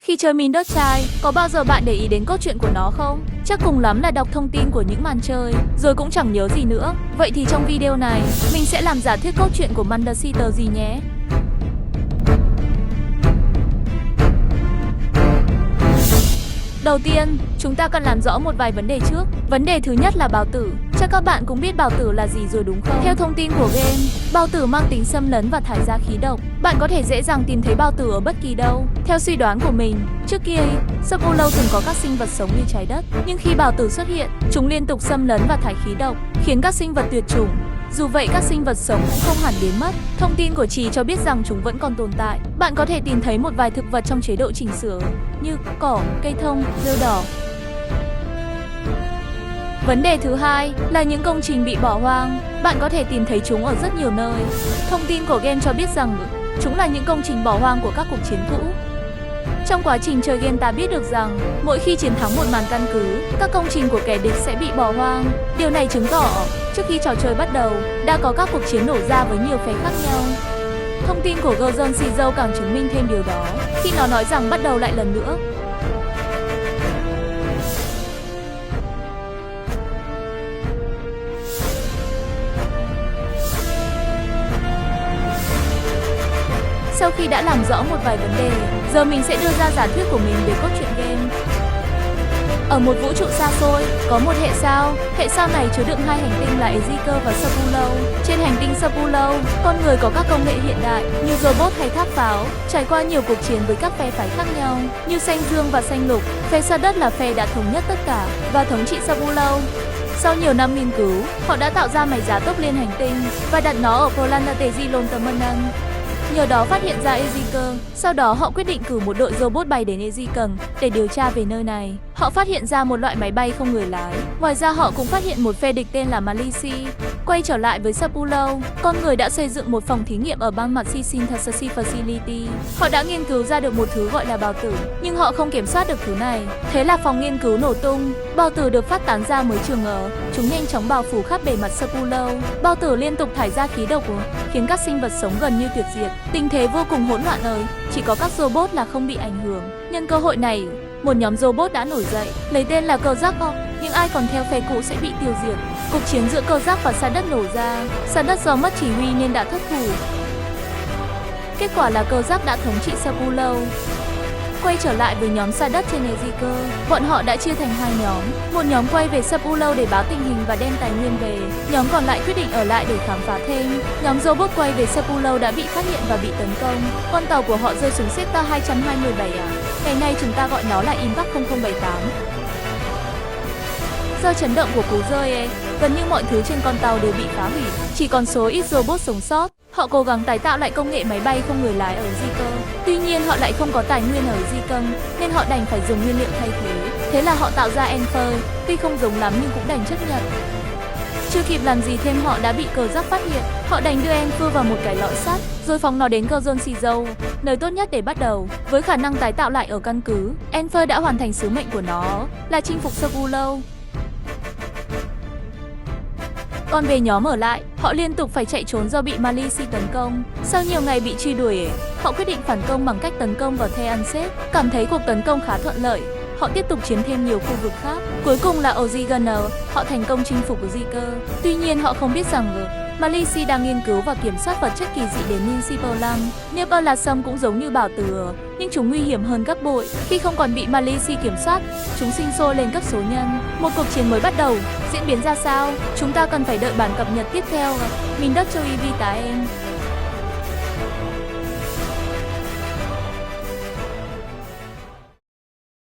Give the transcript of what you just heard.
Khi chơi Minecraft trai, có bao giờ bạn để ý đến cốt truyện của nó không? Chắc cùng lắm là đọc thông tin của những màn chơi, rồi cũng chẳng nhớ gì nữa. Vậy thì trong video này, mình sẽ làm giả thuyết cốt truyện của Minecraft gì nhé. Đầu tiên, chúng ta cần làm rõ một vài vấn đề trước. Vấn đề thứ nhất là bào tử. Chắc các bạn cũng biết bào tử là gì rồi đúng không? Theo thông tin của game, bào tử mang tính xâm lấn và thải ra khí độc. Bạn có thể dễ dàng tìm thấy bào tử ở bất kỳ đâu. Theo suy đoán của mình, trước kia, Serpullo từng có các sinh vật sống như trái đất. Nhưng khi bào tử xuất hiện, chúng liên tục xâm lấn và thải khí độc, khiến các sinh vật tuyệt chủng. Dù vậy, các sinh vật sống cũng không hẳn biến mất. Thông tin của Trì cho biết rằng chúng vẫn còn tồn tại. Bạn có thể tìm thấy một vài thực vật trong chế độ chỉnh sửa như cỏ, cây thông, rêu đỏ. Vấn đề thứ hai là những công trình bị bỏ hoang. Bạn có thể tìm thấy chúng ở rất nhiều nơi. Thông tin của game cho biết rằng chúng là những công trình bỏ hoang của các cuộc chiến cũ. Trong quá trình chơi game ta biết được rằng mỗi khi chiến thắng một màn căn cứ, các công trình của kẻ địch sẽ bị bỏ hoang. Điều này chứng tỏ trước khi trò chơi bắt đầu, đã có các cuộc chiến nổ ra với nhiều phe khác nhau. Thông tin của Gordon Cizzo càng chứng minh thêm điều đó khi nó nói rằng bắt đầu lại lần nữa. Sau khi đã làm rõ một vài vấn đề, giờ mình sẽ đưa ra giả thuyết của mình về cốt truyện game. Ở một vũ trụ xa xôi, có một hệ sao này chứa đựng hai hành tinh là Ezekiel và Serpullo. Trên hành tinh Serpullo, con người có các công nghệ hiện đại như robot hay tháp pháo, trải qua nhiều cuộc chiến với các phe phái khác nhau như xanh dương và xanh lục. Phe Sa Đất là phe đã thống nhất tất cả và thống trị Serpullo. Sau nhiều năm nghiên cứu, họ đã tạo ra máy giá tốc liên hành tinh và đặt nó ở Planetary Lontermanan. Nhờ đó phát hiện ra Ezekiel. Sau đó họ quyết định cử một đội robot bay đến Ezekiel để điều tra về nơi này. Họ phát hiện ra một loại máy bay không người lái. Ngoài ra họ cũng phát hiện một phe địch tên là Malici. Quay trở lại với Serpullo, con người đã xây dựng một phòng thí nghiệm ở bang mặt Synthesis Facility. Họ đã nghiên cứu ra được một thứ gọi là bào tử, nhưng họ không kiểm soát được thứ này. Thế là phòng nghiên cứu nổ tung. Bào tử được phát tán ra mới trường ở. Chúng nhanh chóng bao phủ khắp bề mặt Serpullo. Bào tử liên tục thải ra khí độc khiến các sinh vật sống gần như tuyệt diệt. Tình thế vô cùng hỗn loạn ơi. Chỉ có các robot là không bị ảnh hưởng. Nhân cơ hội này, một nhóm robot đã nổi dậy, lấy tên là Cơ Giác. Nhưng ai còn theo phe cũ sẽ bị tiêu diệt. Cuộc chiến giữa Cơ Giác và Sa Đất nổ ra. Sa Đất do mất chỉ huy nên đã thất thủ. Kết quả là Cơ Giác đã thống trị Serpullo. Quay trở lại với nhóm Sa Đất trên Ezekiel, bọn họ đã chia thành hai nhóm. Một nhóm quay về Serpullo để báo tình hình và đem tài nguyên về. Nhóm còn lại quyết định ở lại để khám phá thêm. Nhóm robot quay về Serpullo đã bị phát hiện và bị tấn công. Con tàu của họ rơi xuống sector 227 Ngày nay chúng ta gọi nó là Impact 0078. Do chấn động của cú rơi gần như mọi thứ trên con tàu đều bị phá hủy. Chỉ còn số ít robot sống sót. Họ cố gắng tái tạo lại công nghệ máy bay không người lái ở Ezekiel. Tuy nhiên họ lại không có tài nguyên ở Ezekiel, nên họ đành phải dùng nguyên liệu thay thế. Thế là họ tạo ra Enfer, tuy không giống lắm nhưng cũng đành chấp nhận. Chưa kịp làm gì thêm họ đã bị Cơ Giác phát hiện. Họ đành đưa Enfer vào một cái lõi sắt, rồi phóng nó đến Gordon Cizzo, nơi tốt nhất để bắt đầu. Với khả năng tái tạo lại ở căn cứ, Enfer đã hoàn thành sứ mệnh của nó là chinh phục Serpullo. Còn về nhóm ở lại, họ liên tục phải chạy trốn do bị Malici tấn công. Sau nhiều ngày bị truy đuổi, họ quyết định phản công bằng cách tấn công vào The Unsaved. Cảm thấy cuộc tấn công khá thuận lợi, họ tiếp tục chiếm thêm nhiều khu vực khác. Cuối cùng là Ozigunner, họ thành công chinh phục Ezekiel. Tuy nhiên họ không biết rằng Malici đang nghiên cứu và kiểm soát vật chất kỳ dị đến Ninsipolam. Nipper là sâm cũng giống như bảo tử, nhưng chúng nguy hiểm hơn gấp bội. Khi không còn bị Malici kiểm soát, chúng sinh sôi lên cấp số nhân. Một cuộc chiến mới bắt đầu. Diễn biến ra sao? Chúng ta cần phải đợi bản cập nhật tiếp theo. Mình đất cho EV8em.